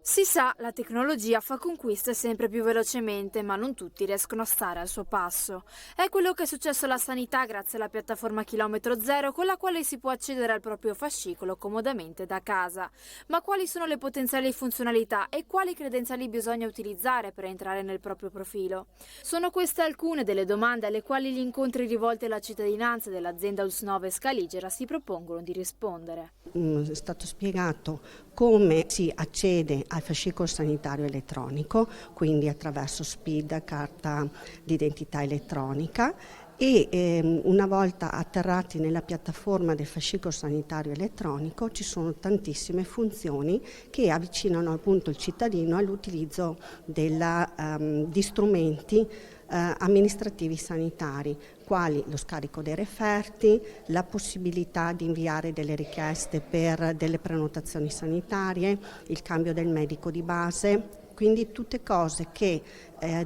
Si sa, la tecnologia fa conquiste sempre più velocemente, ma non tutti riescono a stare al suo passo. È quello che è successo alla sanità grazie alla piattaforma Chilometro Zero, con la quale si può accedere al proprio fascicolo comodamente da casa. Ma quali sono le potenziali funzionalità e quali credenziali bisogna utilizzare per entrare nel proprio profilo? Sono queste alcune delle domande alle quali gli incontri rivolti alla cittadinanza dell'azienda US9 Scaligera si propongono di rispondere. È stato spiegato come si accede al fascicolo sanitario elettronico, quindi attraverso SPID, carta d'identità elettronica, e una volta atterrati nella piattaforma del fascicolo sanitario elettronico ci sono tantissime funzioni che avvicinano appunto il cittadino all'utilizzo di strumenti amministrativi sanitari, quali lo scarico dei referti, la possibilità di inviare delle richieste per delle prenotazioni sanitarie, il cambio del medico di base, quindi tutte cose che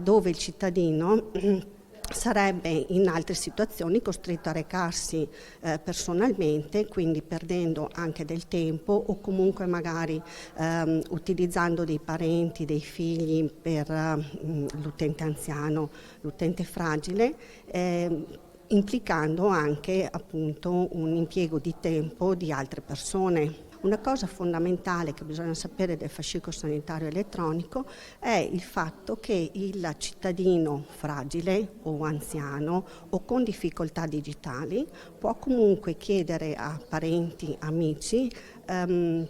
dove il cittadino sarebbe in altre situazioni costretto a recarsi personalmente, quindi perdendo anche del tempo o comunque magari utilizzando dei parenti, dei figli per l'utente anziano, l'utente fragile, implicando anche appunto un impiego di tempo di altre persone. Una cosa fondamentale che bisogna sapere del fascicolo sanitario elettronico è il fatto che il cittadino fragile o anziano o con difficoltà digitali può comunque chiedere a parenti, amici,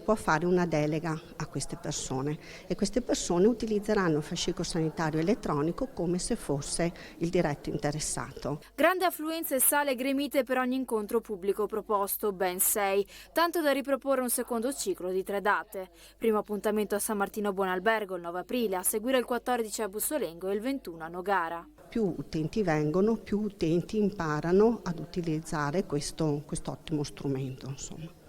può fare una delega a queste persone e queste persone utilizzeranno il fascicolo sanitario elettronico come se fosse il diretto interessato. Grande affluenza e sale gremite per ogni incontro pubblico proposto, ben 6, tanto da riproporre un secondo ciclo di 3 date. Primo appuntamento a San Martino Buonalbergo il 9 aprile, a seguire il 14 a Bussolengo e il 21 a Nogara. Più utenti vengono, più utenti imparano ad utilizzare questo ottimo strumento, insomma.